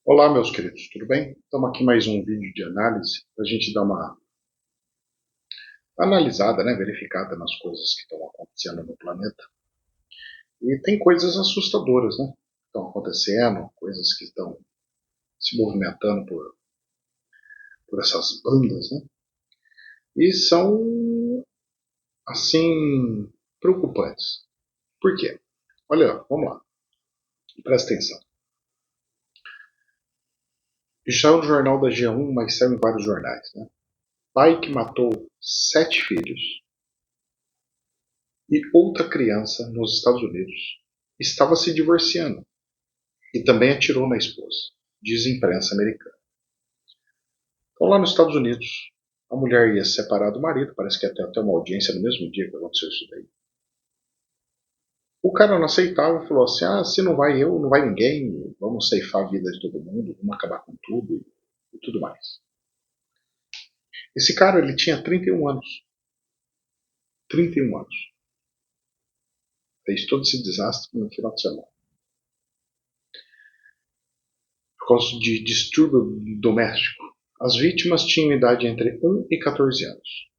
Olá, meus queridos, tudo bem? Estamos aqui mais um vídeo de análise para a gente dar uma analisada, né, verificada nas coisas que estão acontecendo no planeta. E tem coisas assustadoras, né, que estão acontecendo, coisas que estão se movimentando por essas bandas, né, e são, assim, preocupantes. Por quê? Olha, vamos lá, presta atenção. Já o jornal da G1, mas saiu em vários jornais, né? Pai que matou 7 filhos e outra criança nos Estados Unidos estava se divorciando e também atirou na esposa, diz a imprensa americana. Então, lá nos Estados Unidos, a mulher ia se separar do marido, parece que até uma audiência no mesmo dia que aconteceu isso daí. O cara não aceitava e falou assim: se não vai eu, não vai ninguém, vamos ceifar a vida de todo mundo, vamos acabar com tudo e tudo mais. Esse cara, ele tinha 31 anos. 31 anos. Fez todo esse desastre no final de semana. Por causa de distúrbio doméstico. As vítimas tinham idade entre 1 e 14 anos.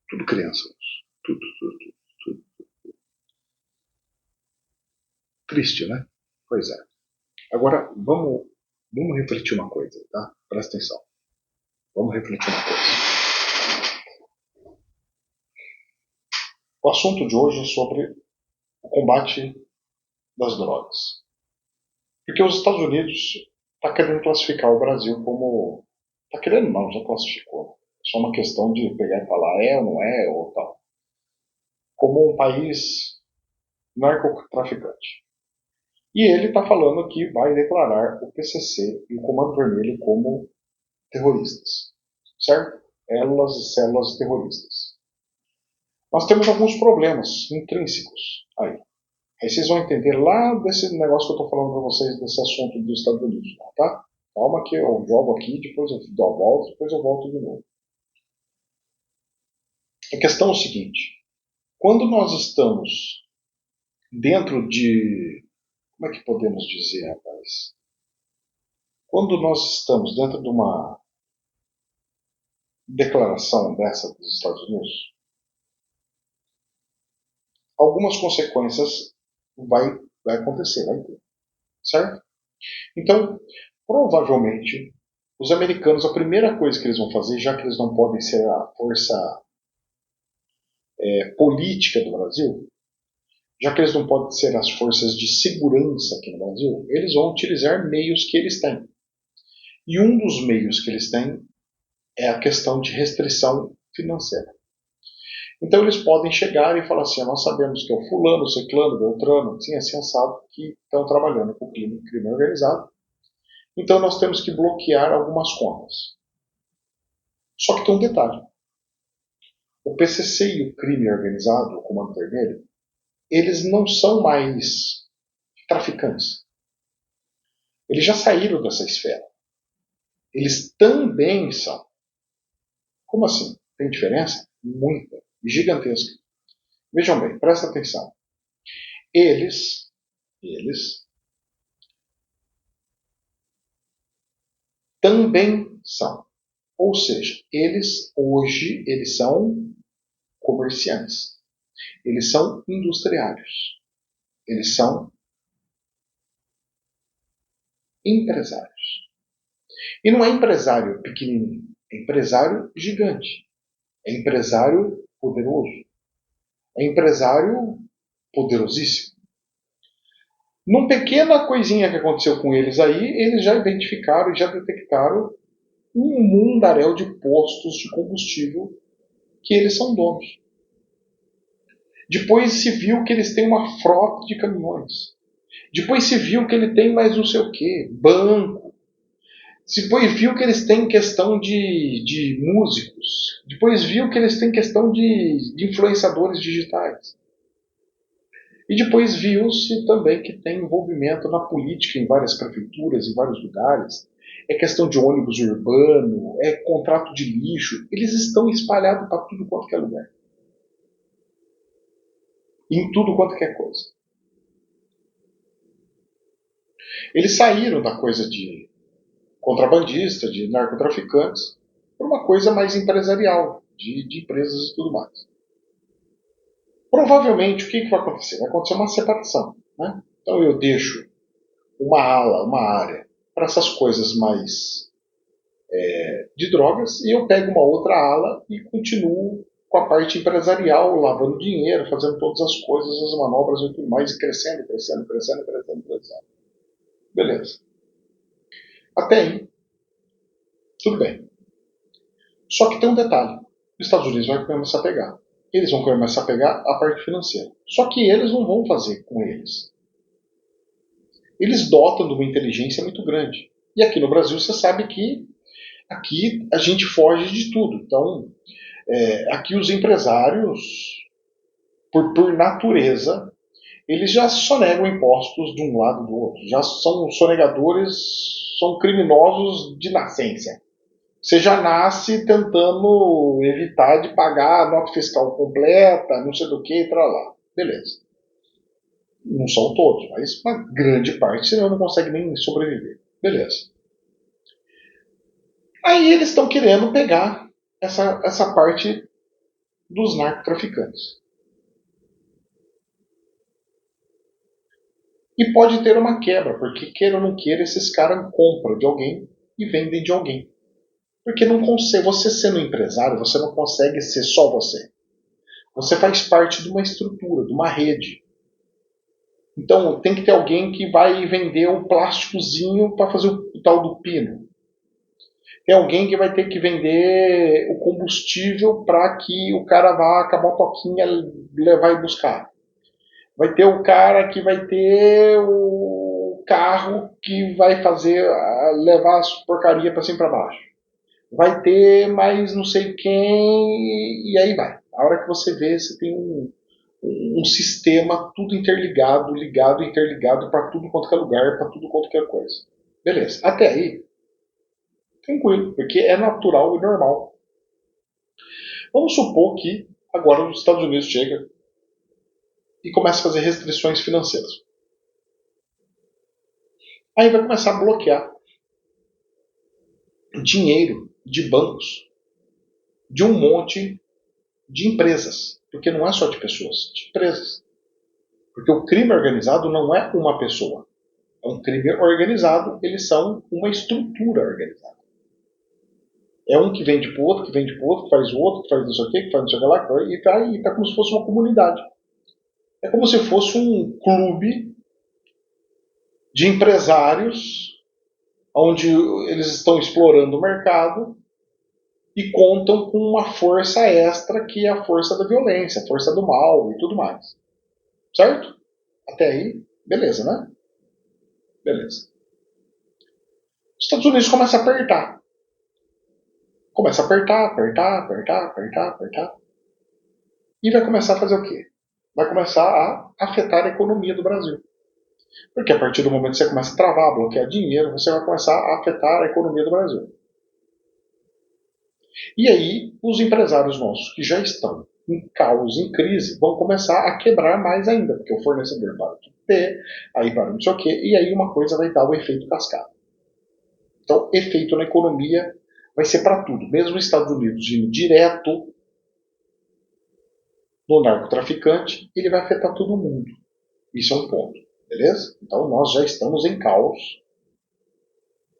Tudo criança. Tudo, tudo, tudo. Triste, né? Pois é. Agora, vamos refletir uma coisa, tá? Presta atenção. Vamos refletir uma coisa. O assunto de hoje é sobre o combate das drogas. Porque os Estados Unidos está querendo classificar o Brasil como... Está querendo não, já classificou. É só uma questão de pegar e falar ou não é, ou tal. Como um país narcotraficante. E ele está falando que vai declarar o PCC e o Comando Vermelho como terroristas. Certo? Elas e células terroristas. Nós temos alguns problemas intrínsecos aí. Aí vocês vão entender lá desse negócio que eu estou falando para vocês, desse assunto dos Estados Unidos, tá? Calma que eu jogo aqui, depois eu dou a volta, depois eu volto de novo. A questão é o seguinte: quando nós estamos dentro de... Como é que podemos dizer, rapaz? Quando nós estamos dentro de uma declaração dessa dos Estados Unidos, algumas consequências vai acontecer, vai ter, certo? Então, provavelmente, os americanos, a primeira coisa que eles vão fazer, já que eles não podem ser a força política do Brasil, já que eles não podem ser as forças de segurança aqui no Brasil, eles vão utilizar meios que eles têm. E um dos meios que eles têm é a questão de restrição financeira. Então eles podem chegar e falar assim: nós sabemos que é o fulano, o ciclano, o beltrano, assim assado, que estão trabalhando com crime organizado. Então nós temos que bloquear algumas contas. Só que tem um detalhe. O PCC e o crime organizado, o Comando Vermelho, eles não são mais traficantes. Eles já saíram dessa esfera. Eles também são. Como assim? Tem diferença? Muita. Gigantesca. Vejam bem, presta atenção. Eles também são. Ou seja, eles são comerciantes. Eles são industriários. Eles são empresários. E não é empresário pequenininho, é empresário gigante. É empresário poderoso. É empresário poderosíssimo. Numa pequena coisinha que aconteceu com eles aí, eles já identificaram e já detectaram um mundaréu de postos de combustível que eles são donos. Depois se viu que eles têm uma frota de caminhões. Depois se viu que ele tem mais não sei o que, banco. Depois viu que eles têm questão de músicos. Depois viu que eles têm questão de influenciadores digitais. E depois viu-se também que tem envolvimento na política em várias prefeituras, em vários lugares. É questão de ônibus urbano, é contrato de lixo. Eles estão espalhados para tudo quanto é lugar. Em tudo quanto é coisa. Eles saíram da coisa contrabandistas, de narcotraficantes, por uma coisa mais empresarial, de empresas e tudo mais. Provavelmente, o que vai acontecer? Vai acontecer uma separação. Né? Então eu deixo uma ala, uma área para essas coisas mais de drogas e eu pego uma outra ala e continuo com a parte empresarial, lavando dinheiro, fazendo todas as coisas, as manobras e tudo mais, e crescendo, crescendo, crescendo, crescendo, crescendo. Beleza. Até aí, tudo bem. Só que tem um detalhe. Os Estados Unidos vão começar a pegar. Eles vão começar a pegar a parte financeira. Só que eles não vão fazer com eles. Eles dotam de uma inteligência muito grande. E aqui no Brasil você sabe que aqui a gente foge de tudo. Então, aqui os empresários, por natureza, eles já sonegam impostos de um lado e do outro. Já são sonegadores, são criminosos de nascença. Você já nasce tentando evitar de pagar a nota fiscal completa, não sei do que, e lá. Beleza. Não são todos, mas uma grande parte, senão não consegue nem sobreviver. Beleza. Aí eles estão querendo pegar essa parte dos narcotraficantes. E pode ter uma quebra, porque queira ou não queira, esses caras compram de alguém e vendem de alguém. Porque não consegue, você sendo empresário, você não consegue ser só você. Você faz parte de uma estrutura, de uma rede. Então tem que ter alguém que vai vender um plásticozinho para fazer o tal do pino. Tem alguém que vai ter que vender o combustível para que o cara vá com a motoquinha levar e buscar. Vai ter o cara que vai ter o carro que vai fazer levar as porcaria para cima e para baixo. Vai ter mais não sei quem e aí vai. A hora que você vê, você tem um sistema tudo interligado, ligado, interligado para tudo quanto é lugar, para tudo quanto é coisa. Beleza. Até aí, tranquilo, porque é natural e normal. Vamos supor que agora os Estados Unidos chega e começa a fazer restrições financeiras. Aí vai começar a bloquear dinheiro de bancos de um monte de empresas. Porque não é só de pessoas, de empresas. Porque o crime organizado não é uma pessoa. É um crime organizado, eles são uma estrutura organizada. É um que vende pro outro, que vende pro outro, que faz o outro, que faz não sei o que faz não sei o que lá, e tá como se fosse uma comunidade. É como se fosse um clube de empresários onde eles estão explorando o mercado e contam com uma força extra que é a força da violência, a força do mal e tudo mais. Certo? Até aí, beleza, né? Beleza. Os Estados Unidos começam a apertar. Começa a apertar, apertar, apertar, apertar, apertar. E vai começar a fazer o quê? Vai começar a afetar a economia do Brasil. Porque a partir do momento que você começa a travar, bloquear dinheiro, você vai começar a afetar a economia do Brasil. E aí, os empresários nossos, que já estão em caos, em crise, vão começar a quebrar mais ainda, porque o fornecedor para de ter, aí para não sei o quê, e aí uma coisa vai dar o efeito cascata. Então, efeito na economia vai ser para tudo. Mesmo os Estados Unidos indo direto no narcotraficante, ele vai afetar todo mundo. Isso é um ponto, beleza? Então, nós já estamos em caos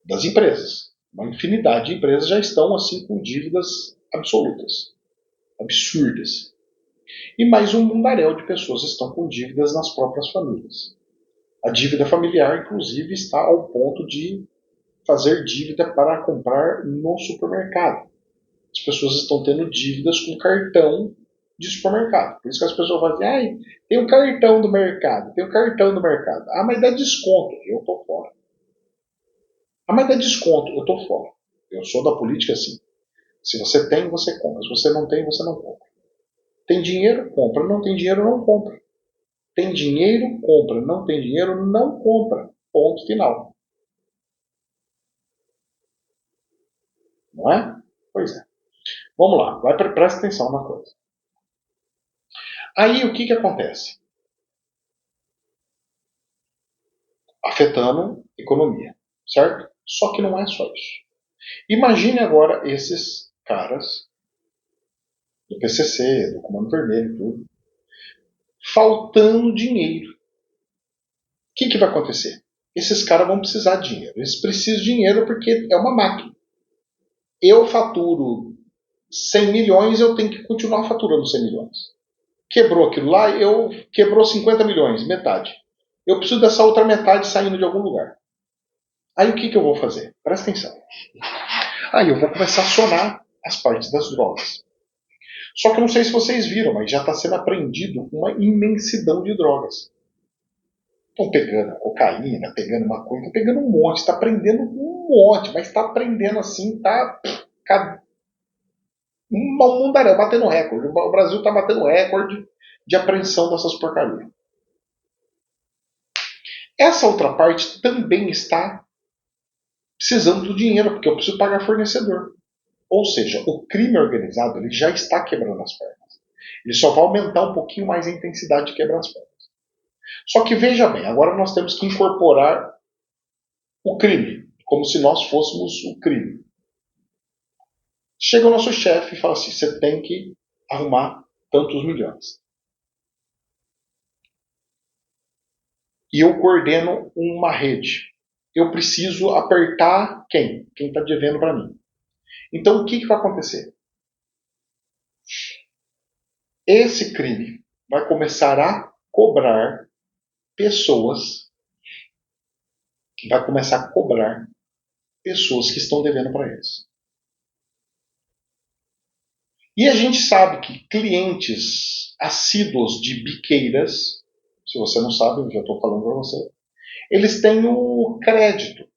das empresas. Uma infinidade de empresas já estão assim com dívidas absolutas, absurdas. E mais um mundaréu de pessoas estão com dívidas nas próprias famílias. A dívida familiar, inclusive, está ao ponto de fazer dívida para comprar no supermercado. As pessoas estão tendo dívidas com cartão de supermercado. Por isso que as pessoas falam assim, tem um cartão do mercado, tem um cartão do mercado. Ah, mas dá desconto. Eu tô fora. Ah, mas dá desconto. Eu tô fora. Eu sou da política assim. Se você tem, você compra. Se você não tem, você não compra. Tem dinheiro, compra. Não tem dinheiro, não compra. Tem dinheiro, compra. Não tem dinheiro, não compra. Ponto final. Não é? Pois é. Vamos lá. Presta atenção na coisa. Aí o que acontece? Afetando a economia, certo? Só que não é só isso. Imagine agora esses caras do PCC, do Comando Vermelho, tudo, faltando dinheiro. O que vai acontecer? Esses caras vão precisar de dinheiro. Eles precisam de dinheiro porque é uma máquina. Eu faturo 100 milhões, eu tenho que continuar faturando 100 milhões. Quebrou aquilo lá, quebrou 50 milhões, metade. Eu preciso dessa outra metade saindo de algum lugar. Aí o que eu vou fazer? Presta atenção. Aí eu vou começar a acionar as partes das drogas. Só que eu não sei se vocês viram, mas já está sendo apreendido uma imensidão de drogas. Estão pegando cocaína, pegando maconha, estão pegando um monte, está prendendo um monte, mas está prendendo assim, está uma mundaréu, batendo recorde. O Brasil está batendo recorde de apreensão dessas porcarias. Essa outra parte também está precisando do dinheiro, porque eu preciso pagar fornecedor. Ou seja, o crime organizado ele já está quebrando as pernas. Ele só vai aumentar um pouquinho mais a intensidade de quebrar as pernas. Só que veja bem, agora nós temos que incorporar o crime, como se nós fôssemos o crime. Chega o nosso chefe e fala assim, você tem que arrumar tantos milhões. E eu coordeno uma rede. Eu preciso apertar quem? Quem está devendo para mim. Então o que vai acontecer? Esse crime vai começar a cobrar pessoas, que estão devendo para eles. E a gente sabe que clientes assíduos de biqueiras, se você não sabe, eu já estou falando para você, eles têm o crédito.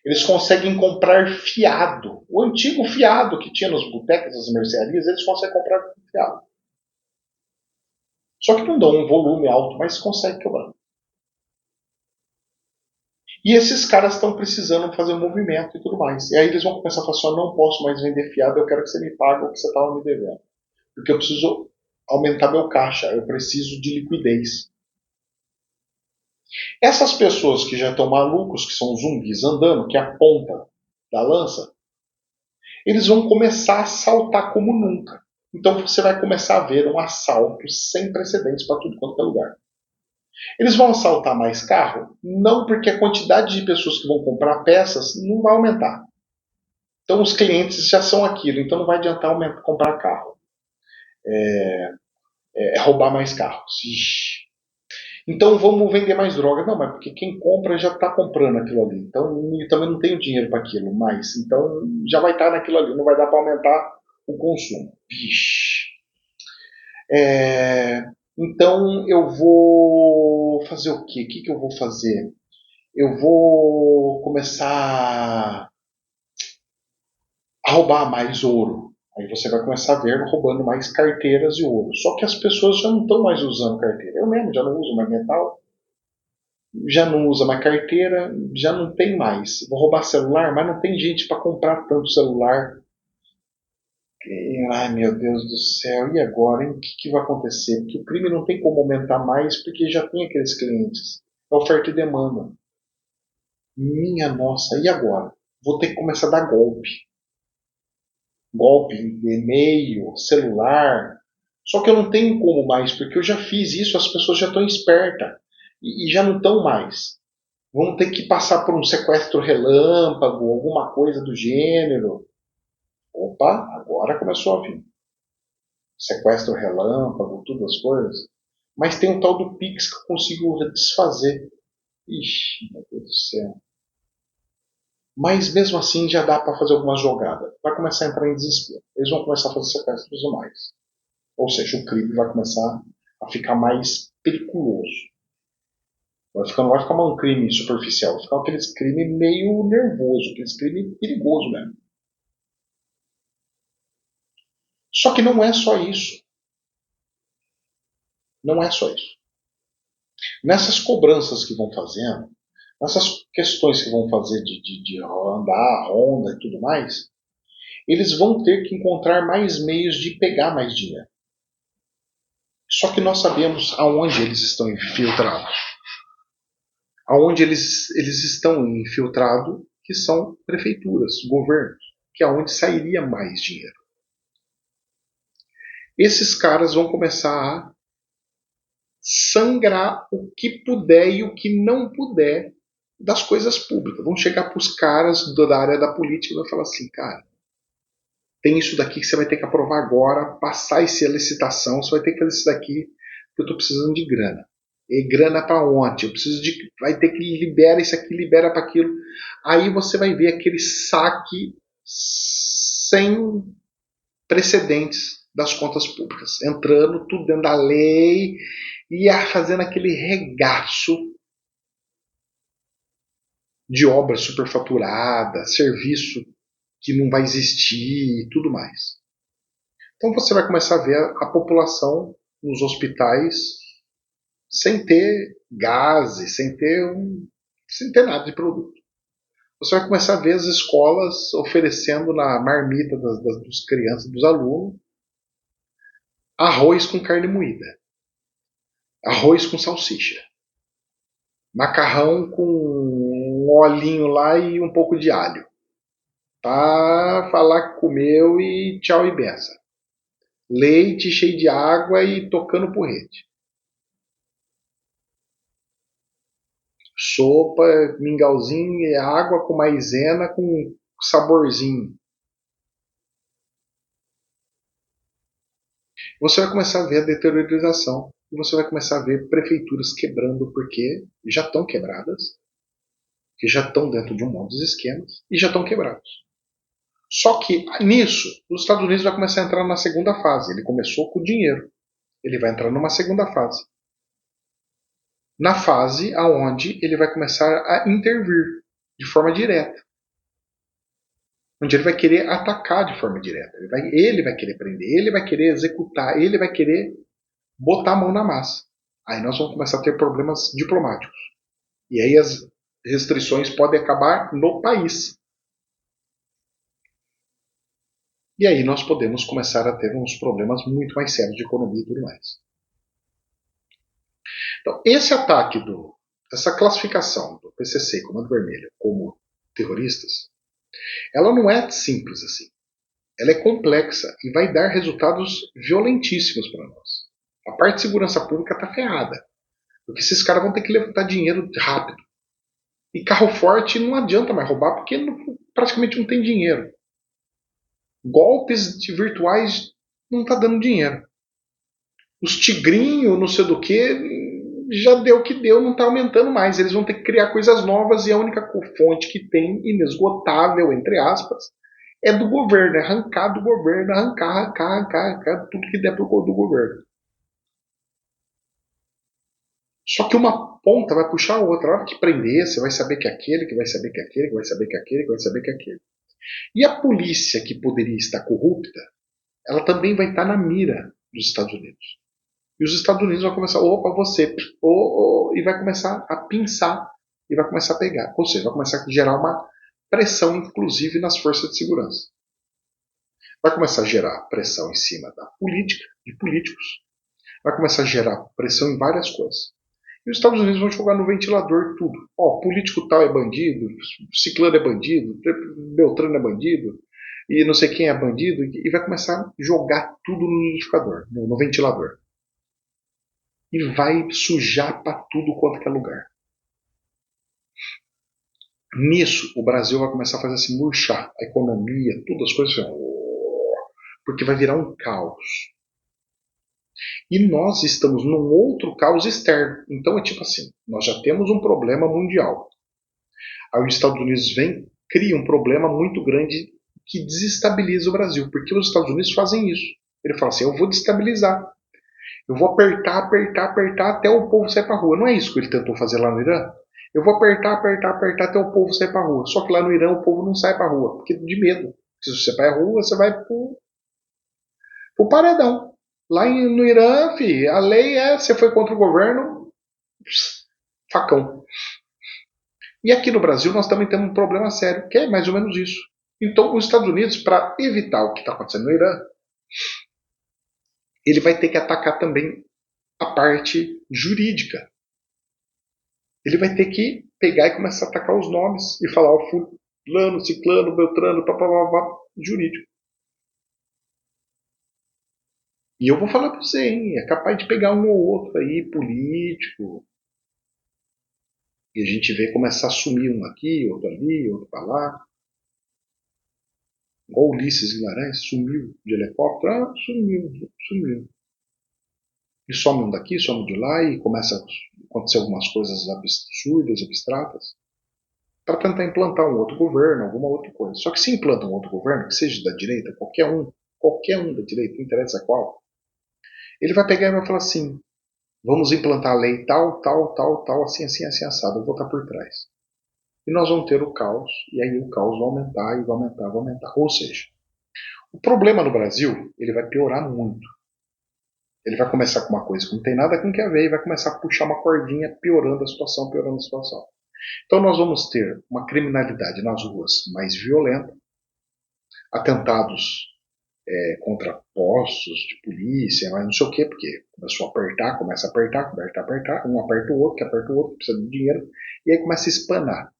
Eles conseguem comprar fiado. O antigo fiado que tinha nos botecos, nas mercearias, eles conseguem comprar fiado. Só que não dão um volume alto, mas conseguem quebrar. E esses caras estão precisando fazer um movimento e tudo mais. E aí eles vão começar a falar assim, eu não posso mais vender fiado, eu quero que você me pague o que você estava me devendo. Porque eu preciso aumentar meu caixa, eu preciso de liquidez. Essas pessoas que já estão malucos, que são zumbis andando, que é a ponta da lança, eles vão começar a assaltar como nunca. Então você vai começar a ver um assalto sem precedentes para tudo quanto é lugar. Eles vão assaltar mais carro? Não, porque a quantidade de pessoas que vão comprar peças não vai aumentar. Então os clientes já são aquilo, então não vai adiantar comprar carro. Roubar mais carros. Ixi. Então vamos vender mais droga. Não, mas porque quem compra já está comprando aquilo ali. Então eu também não tenho dinheiro para aquilo mais. Então já vai estar naquilo ali, não vai dar para aumentar o consumo. Vixe. Então eu vou fazer o quê? O que eu vou fazer? Eu vou começar a roubar mais ouro. Aí você vai começar a ver roubando mais carteiras de ouro. Só que as pessoas já não estão mais usando carteira. Eu mesmo já não uso mais metal. Já não usa mais carteira, já não tem mais. Vou roubar celular, mas não tem gente para comprar tanto celular. Ai meu Deus do céu, e agora? Hein? O que vai acontecer? Porque o crime não tem como aumentar mais porque já tem aqueles clientes. É oferta e demanda. Minha nossa, e agora? Vou ter que começar a dar golpe. Golpe, e-mail, celular. Só que eu não tenho como mais, porque eu já fiz isso, as pessoas já estão espertas. E já não estão mais. Vão ter que passar por um sequestro relâmpago, alguma coisa do gênero. Opa, agora começou a vir. Sequestro relâmpago, todas as coisas. Mas tem um tal do Pix que eu consigo desfazer. Ixi, meu Deus do céu. Mas mesmo assim já dá para fazer algumas jogadas. Vai começar a entrar em desespero. Eles vão começar a fazer sequestros e mais. Ou seja, o crime vai começar a ficar mais periculoso. Não vai ficar um crime superficial, vai ficar aquele crime meio nervoso, aquele crime perigoso mesmo. Só que não é só isso. Não é só isso. Nessas cobranças que vão fazendo, nessas questões que vão fazer de andar, ronda e tudo mais, eles vão ter que encontrar mais meios de pegar mais dinheiro. Só que nós sabemos aonde eles estão infiltrados. Aonde eles estão infiltrados que são prefeituras, governos, que é onde sairia mais dinheiro. Esses caras vão começar a sangrar o que puder e o que não puder das coisas públicas. Vão chegar para os caras da área da política e vão falar assim, cara, tem isso daqui que você vai ter que aprovar agora, passar essa licitação, você vai ter que fazer isso daqui, porque eu estou precisando de grana. E grana para onde? Eu preciso de. Vai ter que libera isso aqui, libera para aquilo. Aí você vai ver aquele saque sem precedentes das contas públicas, entrando tudo dentro da lei e fazendo aquele regaço de obra superfaturada, serviço que não vai existir e tudo mais. Então você vai começar a ver a população nos hospitais sem ter gases, sem ter nada de produto. Você vai começar a ver as escolas oferecendo na marmita das crianças, dos alunos, arroz com carne moída, arroz com salsicha, macarrão com um olhinho lá e um pouco de alho, para falar que comeu e tchau e benção. Leite cheio de água e tocando porrete. Sopa, mingauzinho, água com maisena com saborzinho. Você vai começar a ver a deteriorização e você vai começar a ver prefeituras quebrando porque já estão quebradas, que já estão dentro de um monte de esquemas e já estão quebrados. Só que nisso, os Estados Unidos vai começar a entrar na segunda fase. Ele começou com o dinheiro. Ele vai entrar numa segunda fase. Na fase aonde ele vai começar a intervir de forma direta. Onde ele vai querer atacar de forma direta. Ele vai querer prender, ele vai querer executar, ele vai querer botar a mão na massa. Aí nós vamos começar a ter problemas diplomáticos. E aí as restrições podem acabar no país. E aí nós podemos começar a ter uns problemas muito mais sérios de economia e tudo mais. Então, esse ataque, essa classificação do PCC e Comando Vermelho como terroristas, ela não é simples assim. Ela é complexa e vai dar resultados violentíssimos para nós. A parte de segurança pública está ferrada. Porque esses caras vão ter que levantar dinheiro rápido. E carro forte não adianta mais roubar porque praticamente não tem dinheiro. Golpes virtuais não está dando dinheiro. Os tigrinhos, não sei do que, já deu o que deu, não está aumentando mais. Eles vão ter que criar coisas novas e a única fonte que tem, inesgotável, entre aspas, é do governo. É arrancar do governo, arrancar tudo que der do governo. Só que uma ponta vai puxar a outra. A hora que prender, você vai saber que é aquele, que vai saber que é aquele, que vai saber que é aquele, que vai saber que é aquele. E a polícia, que poderia estar corrupta, ela também vai estar na mira dos Estados Unidos. E os Estados Unidos vão começar, opa, você, e vai começar a pinçar e vai começar a pegar. Ou seja, vai começar a gerar uma pressão, inclusive, nas forças de segurança. Vai começar a gerar pressão em cima da política, de políticos. Vai começar a gerar pressão em várias coisas. E os Estados Unidos vão jogar no ventilador tudo. Ó, político tal é bandido, ciclano é bandido, Beltrano é bandido, e não sei quem é bandido, e vai começar a jogar tudo no liquidificador, no ventilador. E vai sujar para tudo quanto é lugar. Nisso, o Brasil vai começar a fazer assim, murchar a economia, todas as coisas assim, porque vai virar um caos. E nós estamos num outro caos externo. Então é tipo assim, nós já temos um problema mundial. Aí os Estados Unidos vem, cria um problema muito grande que desestabiliza o Brasil. Porque os Estados Unidos fazem isso. Ele fala assim, eu vou destabilizar. Eu vou apertar até o povo sair para a rua. Não é isso que ele tentou fazer lá no Irã? Eu vou apertar até o povo sair para a rua. Só que lá no Irã o povo não sai para a rua, porque de medo. Se você vai à rua, você vai pro paredão. Lá no Irã, a lei é, você foi contra o governo, facão. E aqui no Brasil nós também temos um problema sério, que é mais ou menos isso. Então os Estados Unidos, para evitar o que está acontecendo no Irã, ele vai ter que atacar também a parte jurídica. Ele vai ter que pegar e começar a atacar os nomes e falar, Fulano, Ciclano, Beltrano, papapá, jurídico. E eu vou falar pra você, hein, é capaz de pegar um ou outro aí, político, e a gente vê começar a sumir um aqui, outro ali, outro pra lá. Igual Ulisses Guimarães, sumiu de helicóptero, sumiu. E some um daqui, some de lá, e começa a acontecer algumas coisas absurdas, abstratas, para tentar implantar um outro governo, alguma outra coisa. Só que se implanta um outro governo, que seja da direita, qualquer um da direita, não interessa qual, ele vai pegar e vai falar assim: vamos implantar a lei tal, assim, assim, assim, assado, eu vou estar por trás. E nós vamos ter o caos, e aí o caos vai aumentar e vai aumentar, vai aumentar. Ou seja, o problema no Brasil, ele vai piorar muito. Ele vai começar com uma coisa que não tem nada com que a ver e vai começar a puxar uma cordinha, piorando a situação, piorando a situação. Então nós vamos ter uma criminalidade nas ruas mais violenta, atentados contra postos de polícia, mas não sei o quê, porque começou a apertar, começa a apertar, um aperta o outro, que aperta o outro, precisa de dinheiro, e aí começa a espanar.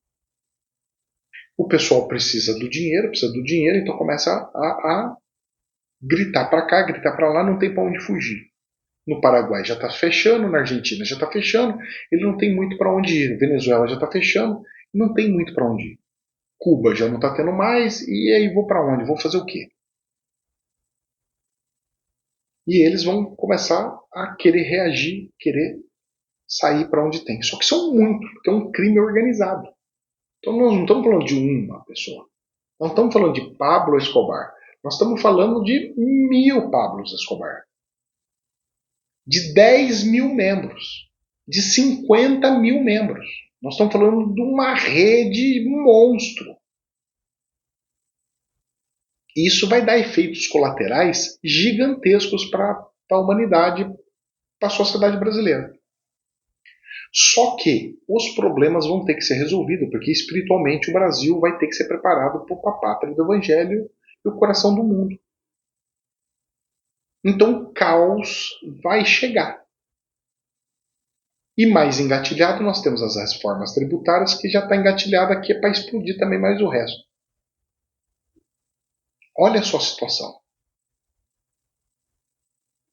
O pessoal precisa do dinheiro, então começa a gritar para cá, gritar para lá, não tem para onde fugir. No Paraguai já está fechando, na Argentina já está fechando, ele não tem muito para onde ir. Venezuela já está fechando, não tem muito para onde ir. Cuba já não está tendo mais, e aí vou para onde? Vou fazer o quê? E eles vão começar a querer reagir, querer sair para onde tem. Só que são muitos, porque é um crime organizado. Então nós não estamos falando de uma pessoa. Não estamos falando de Pablo Escobar. Nós estamos falando de 1000 Pablos Escobar. De 10.000 membros. De 50.000 membros. Nós estamos falando de uma rede monstro. Isso vai dar efeitos colaterais gigantescos para a humanidade, para a sociedade brasileira. Só que os problemas vão ter que ser resolvidos, porque espiritualmente o Brasil vai ter que ser preparado para a pátria do Evangelho e o coração do mundo. Então o caos vai chegar. E mais engatilhado, nós temos as reformas tributárias, que já está engatilhada aqui para explodir também mais o resto. Olha só a situação.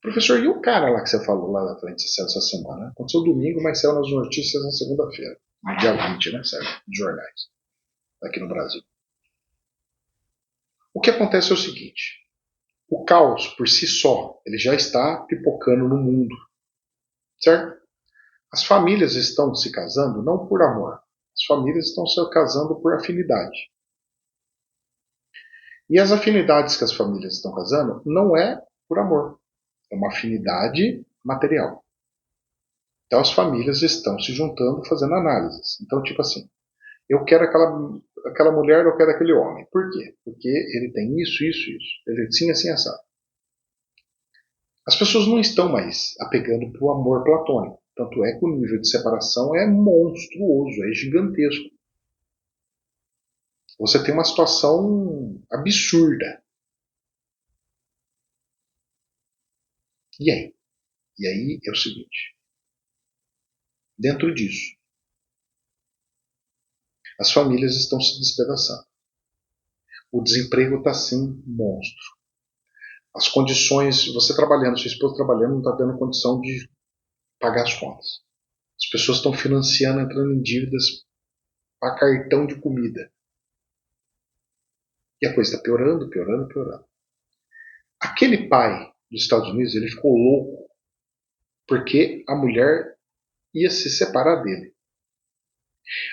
Professor, e o cara lá que você falou lá na frente essa semana? Aconteceu domingo, mas saiu nas notícias na segunda-feira. No dia 20, né? Saiu nos jornais. Aqui no Brasil. O que acontece é o seguinte. O caos, por si só, ele já está pipocando no mundo. Certo? As famílias estão se casando não por amor. As famílias estão se casando por afinidade. E as afinidades que as famílias estão casando não é por amor. É uma afinidade material. Então as famílias estão se juntando, fazendo análises. Então, tipo assim, eu quero aquela mulher, eu quero aquele homem. Por quê? Porque ele tem isso. Ele é assim, assim, assado. As pessoas não estão mais apegando para o amor platônico. Tanto é que o nível de separação é monstruoso, é gigantesco. Você tem uma situação absurda. E aí? E aí é o seguinte. Dentro disso, as famílias estão se despedaçando. O desemprego está assim monstro. As condições, você trabalhando, sua esposa trabalhando, não está dando condição de pagar as contas. As pessoas estão financiando, entrando em dívidas para cartão de comida. E a coisa está piorando. Aquele pai dos Estados Unidos, ele ficou louco porque a mulher ia se separar dele.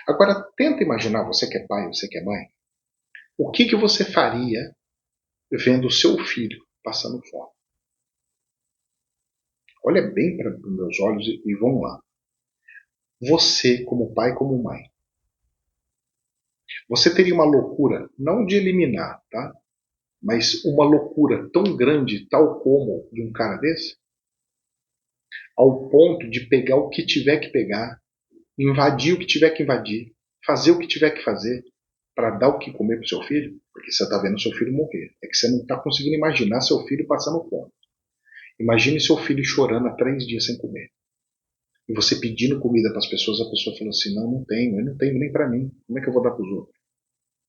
Agora, tenta imaginar, você que é pai, você que é mãe, o que você faria vendo o seu filho passando fome? Olha bem para os meus olhos e vamos lá. Você, como pai, como mãe, você teria uma loucura, não de eliminar, tá? Mas uma loucura tão grande, tal como de um cara desse, ao ponto de pegar o que tiver que pegar, invadir o que tiver que invadir, fazer o que tiver que fazer para dar o que comer para o seu filho, porque você está vendo seu filho morrer. É que você não está conseguindo imaginar seu filho passando fome. Imagine seu filho chorando há 3 dias sem comer. E você pedindo comida para as pessoas, a pessoa falou assim: não tenho, eu não tenho nem para mim. Como é que eu vou dar para os outros?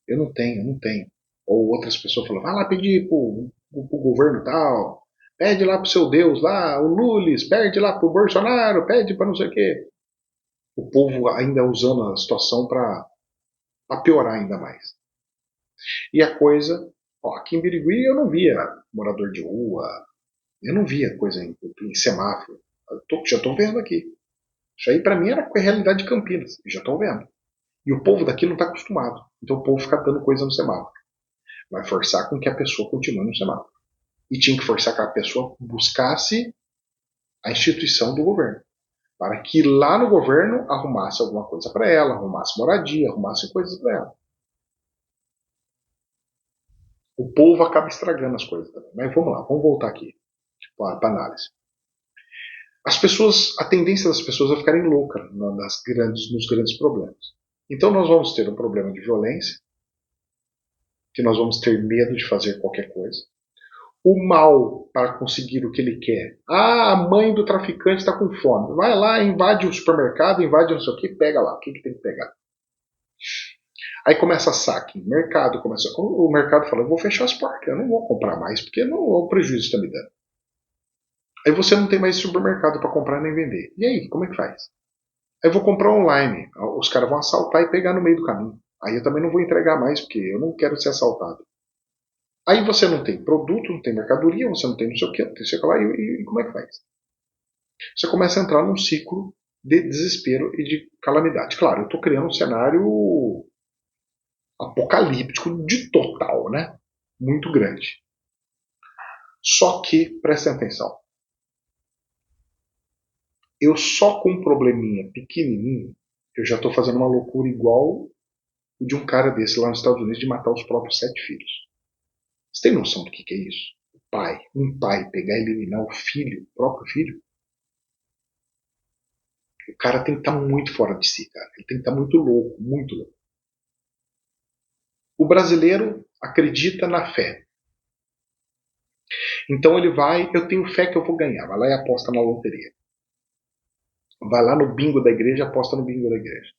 Eu não tenho, eu não tenho. Ou outras pessoas falam, vai lá pedir pro governo tal, pede lá pro seu Deus lá, o Lulis, pede lá pro Bolsonaro, pede para não sei o quê. O povo ainda usando a situação para piorar ainda mais. E a coisa, ó, aqui em Birigui eu não via morador de rua, eu não via coisa em semáforo. Já estou vendo aqui. Isso aí para mim era a realidade de Campinas, já estou vendo. E o povo daqui não está acostumado. Então o povo fica dando coisa no semáforo. Vai forçar com que a pessoa continue no semáforo. E tinha que forçar que a pessoa buscasse a instituição do governo. Para que lá no governo arrumasse alguma coisa para ela, arrumasse moradia, arrumasse coisas para ela. O povo acaba estragando as coisas também. Mas vamos lá, vamos voltar aqui para a análise. As pessoas, a tendência das pessoas é ficarem loucas nos grandes problemas. Então nós vamos ter um problema de violência, que nós vamos ter medo de fazer qualquer coisa. O mal para conseguir o que ele quer. Ah, a mãe do traficante está com fome. Vai lá, invade o supermercado, invade não sei o que, pega lá. O que tem que pegar? Aí começa saque. Mercado começa. O mercado fala: eu vou fechar as portas, eu não vou comprar mais, porque não, o prejuízo está me dando. Aí você não tem mais supermercado para comprar nem vender. E aí, como é que faz? Aí eu vou comprar online. Os caras vão assaltar e pegar no meio do caminho. Aí eu também não vou entregar mais, porque eu não quero ser assaltado. Aí você não tem produto, não tem mercadoria, você não tem não sei o que, não tem sei o que lá, e como é que faz? Você começa a entrar num ciclo de desespero e de calamidade. Claro, eu estou criando um cenário apocalíptico de total, né? Muito grande. Só que, prestem atenção, eu só com um probleminha pequenininho, eu já estou fazendo uma loucura igual o de um cara desse lá nos Estados Unidos de matar os próprios 7 filhos. Você tem noção do que é isso? Um pai pegar e eliminar o filho, o próprio filho? O cara tem que estar muito fora de si, cara. Ele tem que estar muito louco, muito louco. O brasileiro acredita na fé. Então ele vai, eu tenho fé que eu vou ganhar. Vai lá e aposta na loteria. Vai lá no bingo da igreja, aposta no bingo da igreja.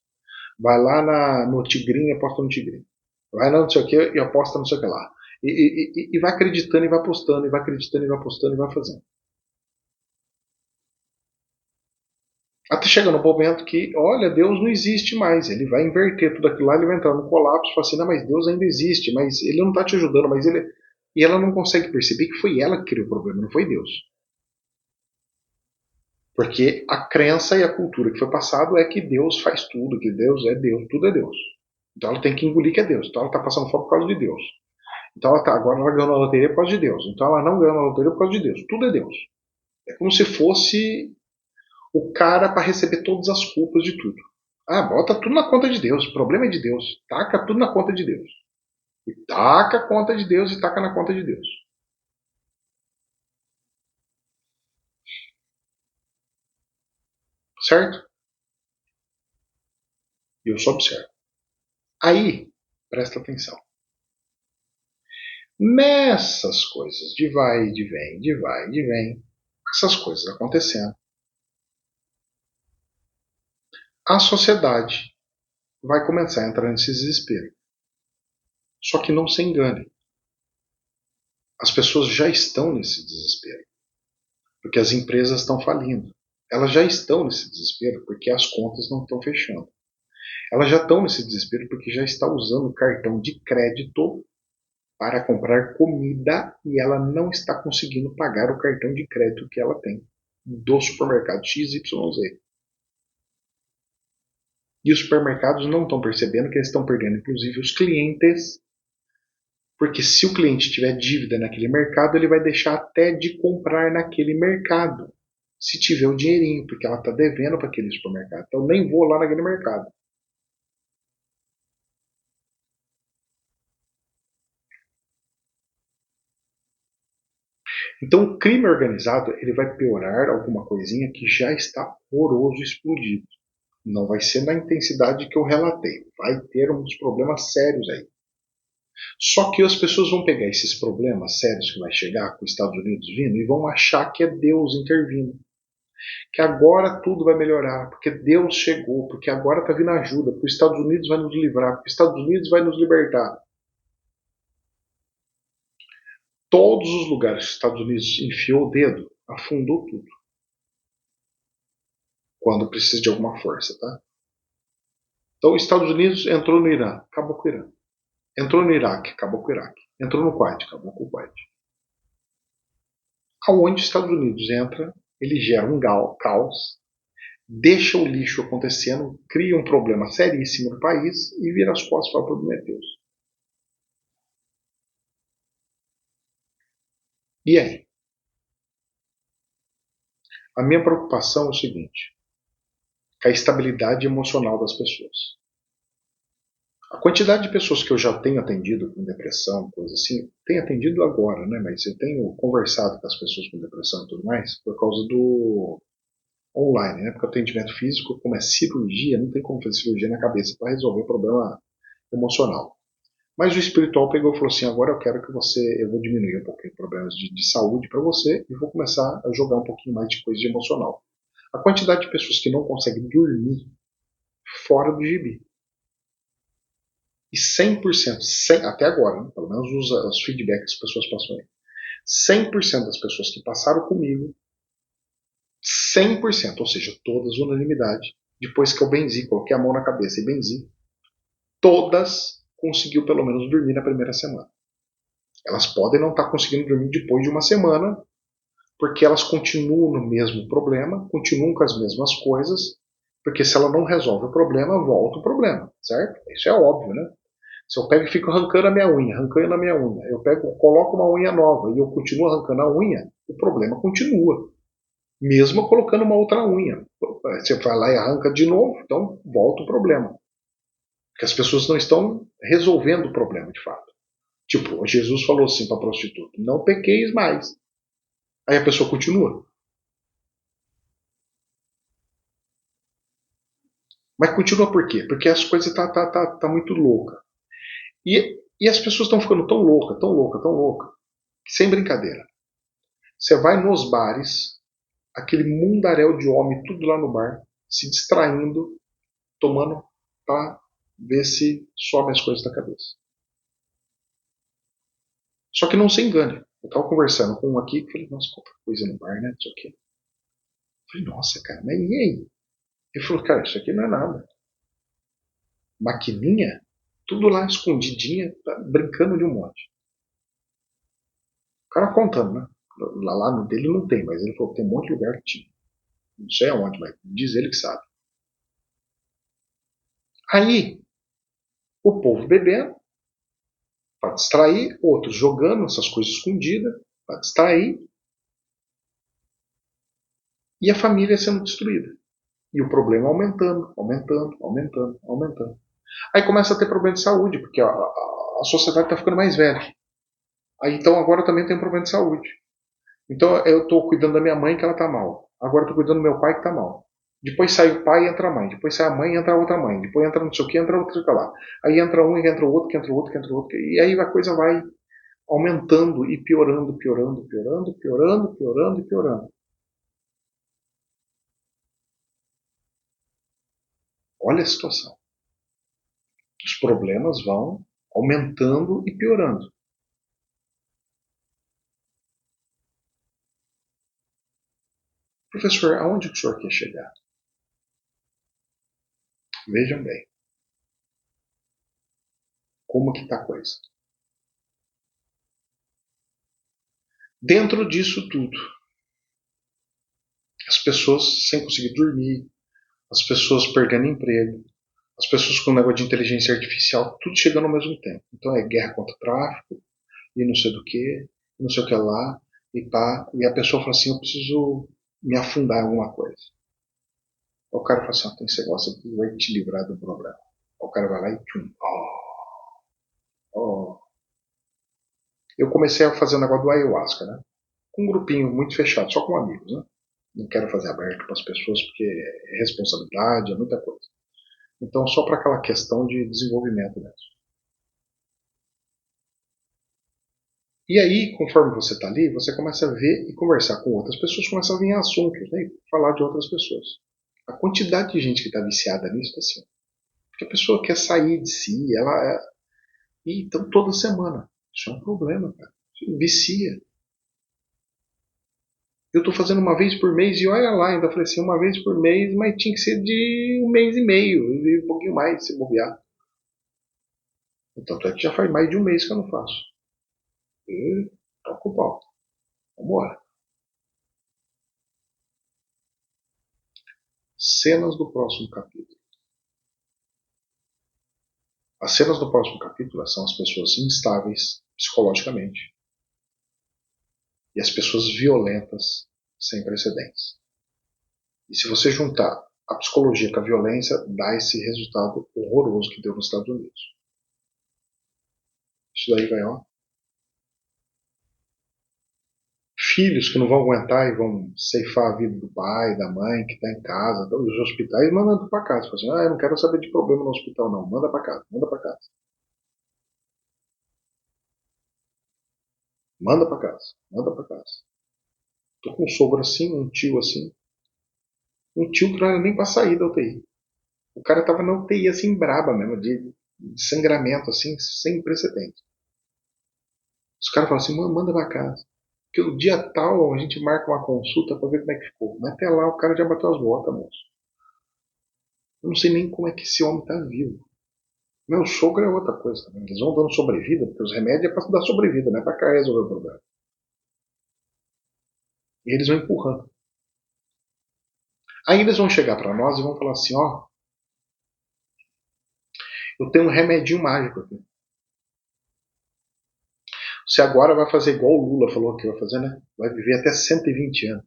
Vai lá no tigrinho, aposta no tigrinho. Vai lá não sei o que e aposta não sei o que lá. E vai acreditando e vai apostando, e vai acreditando e vai apostando e vai fazendo. Até chega no momento que, olha, Deus não existe mais. Ele vai inverter tudo aquilo lá, ele vai entrar no colapso e fala assim, não, mas Deus ainda existe, mas ele não está te ajudando, mas ele. E ela não consegue perceber que foi ela que criou o problema, não foi Deus. Porque a crença e a cultura que foi passado é que Deus faz tudo, que Deus é Deus, tudo é Deus. Então ela tem que engolir que é Deus. Então ela está passando fome por causa de Deus. Então agora ela ganhou na loteria por causa de Deus. Então ela não ganhou na loteria por causa de Deus. Tudo é Deus. É como se fosse o cara para receber todas as culpas de tudo. Ah, bota tudo na conta de Deus. O problema é de Deus. Taca tudo na conta de Deus. E taca a conta de Deus e taca na conta de Deus. Certo? E eu só observo. Aí, presta atenção. Nessas coisas de vai e de vem, de vai e de vem, essas coisas acontecendo, a sociedade vai começar a entrar nesse desespero. Só que não se engane. As pessoas já estão nesse desespero. Porque as empresas estão falindo. Elas já estão nesse desespero porque as contas não estão fechando. Elas já estão nesse desespero porque já está usando cartão de crédito para comprar comida e ela não está conseguindo pagar o cartão de crédito que ela tem do supermercado XYZ. E os supermercados não estão percebendo que eles estão perdendo, inclusive, os clientes, porque se o cliente tiver dívida naquele mercado, ele vai deixar até de comprar naquele mercado, se tiver o dinheirinho, porque ela está devendo para aquele supermercado. Então nem vou lá naquele mercado. Então o crime organizado ele vai piorar alguma coisinha que já está horroroso explodido. Não vai ser na intensidade que eu relatei. Vai ter uns problemas sérios aí. Só que as pessoas vão pegar esses problemas sérios que vai chegar com os Estados Unidos vindo e vão achar que é Deus intervindo. que agora tudo vai melhorar, porque Deus chegou, porque agora está vindo ajuda, porque os Estados Unidos vai nos livrar, porque os Estados Unidos vai nos libertar. Todos os lugares que os Estados Unidos enfiou o dedo, afundou tudo. Quando precisa de alguma força, tá? Então, os Estados Unidos entrou no Irã, acabou com o Irã. Entrou no Iraque, acabou com o Iraque. Entrou no Kuwait, acabou com o Kuwait. Aonde os Estados Unidos entra, ele gera um caos, deixa o lixo acontecendo, cria um problema seríssimo no país e vira as costas para o problema é Deus. E aí? A minha preocupação é o seguinte: a estabilidade emocional das pessoas. A quantidade de pessoas que eu já tenho atendido com depressão, coisa assim, tenho atendido agora, né? Mas eu tenho conversado com as pessoas com depressão e tudo mais por causa do online, né? Porque o atendimento físico, como é cirurgia, não tem como fazer cirurgia na cabeça para resolver o problema emocional. Mas o espiritual pegou e falou assim: agora eu quero que eu vou diminuir um pouquinho os problemas de saúde para você e vou começar a jogar um pouquinho mais de coisa de emocional. A quantidade de pessoas que não conseguem dormir fora do gibi. E 100%, até agora, né, pelo menos os feedbacks que as pessoas passam aí, 100% das pessoas que passaram comigo, 100%, ou seja, todas unanimidade, depois que eu benzi, coloquei a mão na cabeça e benzi, todas conseguiu pelo menos dormir na primeira semana. Elas podem não estar conseguindo dormir depois de uma semana, porque elas continuam no mesmo problema, continuam com as mesmas coisas, porque se ela não resolve o problema, volta o problema, certo? Isso é óbvio, né? Se eu pego e fico arrancando a minha unha, arrancando a minha unha, eu pego, coloco uma unha nova e eu continuo arrancando a unha, o problema continua. Mesmo colocando uma outra unha. Você vai lá e arranca de novo, então volta o problema. Porque as pessoas não estão resolvendo o problema de fato. Tipo, Jesus falou assim para a prostituta: não pequeis mais. Aí a pessoa continua. Mas continua por quê? Porque as coisas tá muito louca. E as pessoas estão ficando tão louca, tão louca, tão louca, que sem brincadeira. Você vai nos bares, aquele mundaréu de homem, tudo lá no bar, se distraindo, tomando pra ver se sobe as coisas da cabeça. Só que não se engane. Eu tava conversando com um aqui que falei: nossa, quanta coisa no bar, né? Isso aqui. Eu falei: nossa, cara, mas e aí? Ele falou: cara, isso aqui não é nada. Maquininha, tudo lá escondidinha, tá brincando de um monte. O cara contando, né? Lá no dele não tem, mas ele falou que tem um monte de lugar que tinha. Não sei aonde, mas diz ele que sabe. Aí, o povo bebendo, para distrair, outros jogando essas coisas escondidas, para distrair, e a família sendo destruída. E o problema aumentando, aumentando, aumentando, aumentando. Aí começa a ter problema de saúde, porque a sociedade está ficando mais velha. Aí então agora também tem um problema de saúde. Então eu estou cuidando da minha mãe que ela está mal. Agora estou cuidando do meu pai que está mal. Depois sai o pai e entra a mãe. Depois sai a mãe e entra a outra mãe. Depois entra não sei o que, entra outro que lá. Aí entra um e entra o outro, que entra o outro, que entra o outro. E aí a coisa vai aumentando e piorando, piorando, piorando, piorando, piorando e piorando. Olha a situação. Os problemas vão aumentando e piorando. Professor, aonde o senhor quer chegar? Vejam bem, como que está a coisa. Dentro disso tudo, as pessoas sem conseguir dormir, as pessoas perdendo emprego, as pessoas com um negócio de inteligência artificial, tudo chegando ao mesmo tempo. Então é guerra contra o tráfico, e não sei do que, não sei o que lá, e pá. E a pessoa fala assim: eu preciso me afundar em alguma coisa. O cara fala assim: tem esse negócio que vai te livrar do problema. O cara vai lá e tchum. Oh. Eu comecei a fazer o negócio do ayahuasca, né? Com um grupinho muito fechado, só com amigos, né? Não quero fazer aberto para as pessoas porque é responsabilidade, é muita coisa. Então, só para aquela questão de desenvolvimento mesmo. E aí, conforme você está ali, você começa a ver e conversar com outras pessoas, começa a vir assuntos, né, e falar de outras pessoas. A quantidade de gente que está viciada nisso está assim. Porque a pessoa quer sair de si, e então toda semana. Isso é um problema, cara. Vicia. Eu estou fazendo uma vez por mês e olha lá, ainda falei assim, uma vez por mês, mas tinha que ser de um mês e meio, e um pouquinho mais, se bobear. Tanto é que já faz mais de um mês que eu não faço. E toca o pau. Vambora. Cenas do próximo capítulo. As cenas do próximo capítulo são as pessoas instáveis psicologicamente e as pessoas violentas sem precedentes. E se você juntar a psicologia com a violência, dá esse resultado horroroso que deu nos Estados Unidos. Isso daí vai, ó. Filhos que não vão aguentar e vão ceifar a vida do pai, da mãe, que está em casa, os hospitais mandando para casa. Assim, eu não quero saber de problema no hospital, não. Manda para casa, manda para casa. Manda para casa, manda para casa. Tô com um sogro assim, um tio assim. Um tio que não era nem para sair da UTI. O cara tava na UTI assim, braba mesmo, de sangramento assim, sem precedente. Os caras falam assim, manda pra casa. Porque o dia tal a gente marca uma consulta pra ver como é que ficou. Mas até lá o cara já bateu as botas, moço. Eu não sei nem como é que esse homem tá vivo. Meu sogro é outra coisa também. Eles vão dando sobrevida, porque os remédios é pra dar sobrevida, não é pra cá resolver o problema. E eles vão empurrando. Aí eles vão chegar pra nós e vão falar assim, ó, eu tenho um remedinho mágico aqui. Você agora vai fazer igual o Lula falou que vai fazer, né? Vai viver até 120 anos.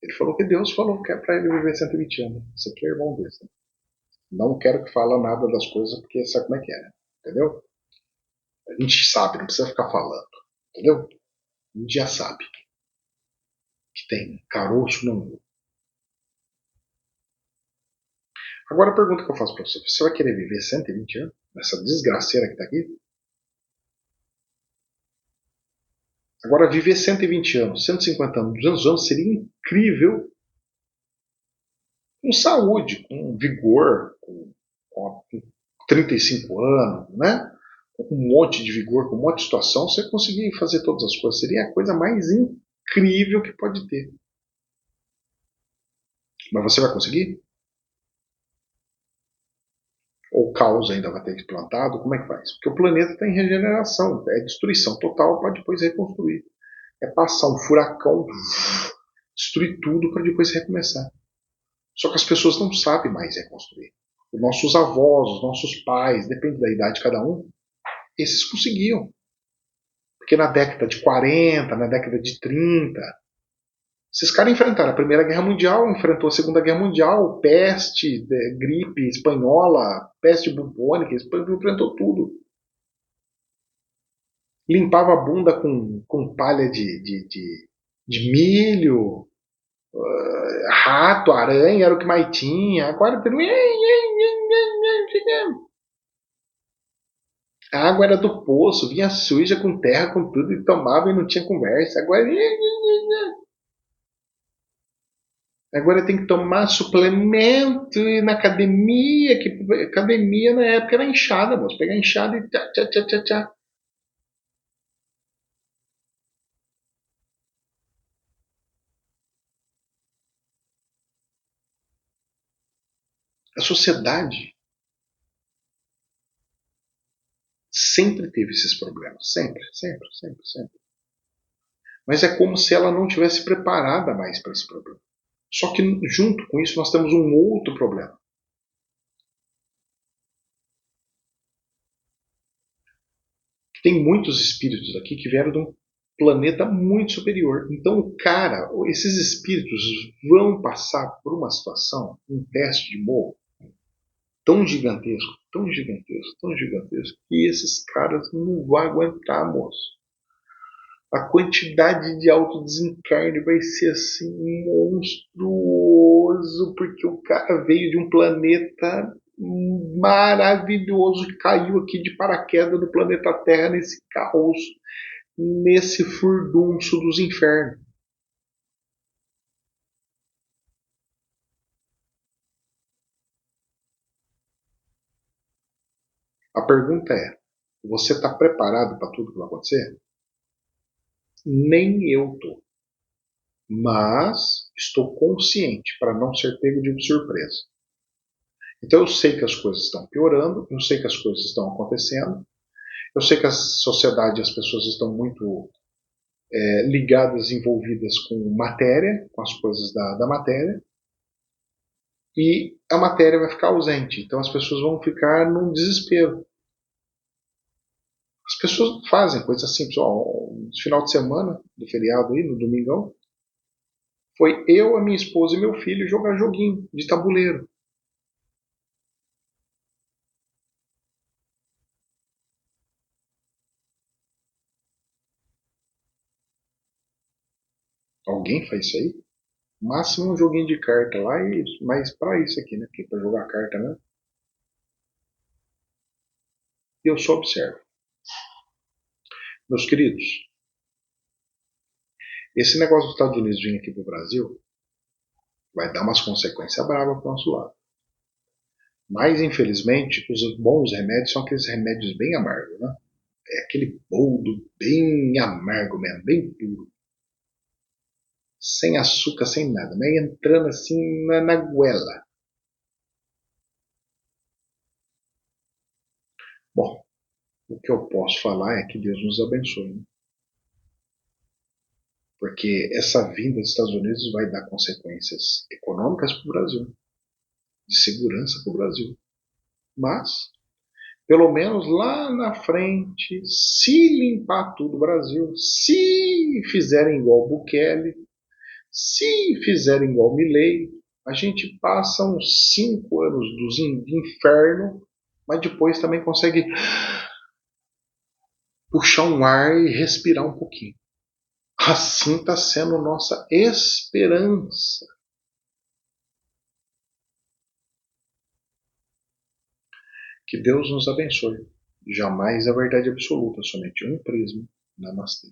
Ele falou que Deus falou que é para ele viver 120 anos. Isso aqui é irmão dele. Né? Não quero que fale nada das coisas porque sabe como é que é, né? Entendeu? A gente sabe, não precisa ficar falando. Entendeu? A gente já sabe que tem caroço no mundo. Agora a pergunta que eu faço para você: você vai querer viver 120 anos? Nessa desgraceira que tá aqui? Agora, viver 120 anos, 150 anos, 200 anos seria incrível com saúde, com vigor, com 35 anos, né? Com um monte de vigor, com um monte de situação, você conseguir fazer todas as coisas. Seria a coisa mais incrível que pode ter. Mas você vai conseguir? Ou o caos ainda vai ter implantado? Como é que faz? Porque o planeta está em regeneração, é destruição total para depois reconstruir. É passar um furacão, destruir tudo para depois recomeçar. Só que as pessoas não sabem mais reconstruir. Os nossos avós, os nossos pais, depende da idade de cada um, esses conseguiam. Porque na década de 40, na década de 30, esses caras enfrentaram a Primeira Guerra Mundial, enfrentou a Segunda Guerra Mundial, peste, gripe espanhola, peste bubônica, enfrentou tudo. Limpava a bunda com palha de milho, rato, aranha, era o que mais tinha. Agora tem. A água era do poço, vinha suja com terra, com tudo, e tomava e não tinha conversa. Agora tem que tomar suplemento e na academia, que academia na época era inchada, moço. Pegar inchada e tchá, tchá, tchá, tchá, tchá. A sociedade sempre teve esses problemas. Sempre, sempre, sempre, sempre. Mas é como se ela não tivesse preparada mais para esse problema. Só que junto com isso nós temos um outro problema. Tem muitos espíritos aqui que vieram de um planeta muito superior. Então o cara, esses espíritos vão passar por uma situação, um teste de morro, tão gigantesco, tão gigantesco, tão gigantesco, que esses caras não vão aguentar, moço. A quantidade de autodesencarne vai ser assim monstruoso, porque o cara veio de um planeta maravilhoso que caiu aqui de paraquedas no planeta Terra nesse caos nesse furdunço dos infernos. A pergunta é: você está preparado para tudo que vai acontecer? Nem eu estou. Mas estou consciente para não ser pego de surpresa. Então eu sei que as coisas estão piorando, eu sei que as coisas estão acontecendo, eu sei que a sociedade e as pessoas estão muito ligadas, envolvidas com matéria, com as coisas da matéria, e a matéria vai ficar ausente. Então as pessoas vão ficar num desespero. As pessoas fazem coisas simples. No final de semana, do feriado aí, no domingão, foi eu, a minha esposa e meu filho jogar joguinho de tabuleiro. Alguém faz isso aí? Máximo um joguinho de carta lá, e mas para isso aqui, né? Porque para jogar carta, né? Eu só observo. Meus queridos, esse negócio dos Estados Unidos vir aqui para o Brasil vai dar umas consequências bravas para o nosso lado. Mas, infelizmente, os bons remédios são aqueles remédios bem amargos, né? É aquele boldo bem amargo mesmo, bem puro. Sem açúcar, sem nada, né? Entrando assim na goela. Bom, o que eu posso falar é que Deus nos abençoe, né? Porque essa vinda dos Estados Unidos vai dar consequências econômicas para o Brasil, de segurança para o Brasil. Mas, pelo menos lá na frente, se limpar tudo o Brasil, se fizerem igual Bukele, se fizerem igual Milley, a gente passa uns 5 anos de inferno, mas depois também consegue puxar um ar e respirar um pouquinho. Assim está sendo nossa esperança. Que Deus nos abençoe. Jamais a verdade absoluta, somente um prisma. Namastê.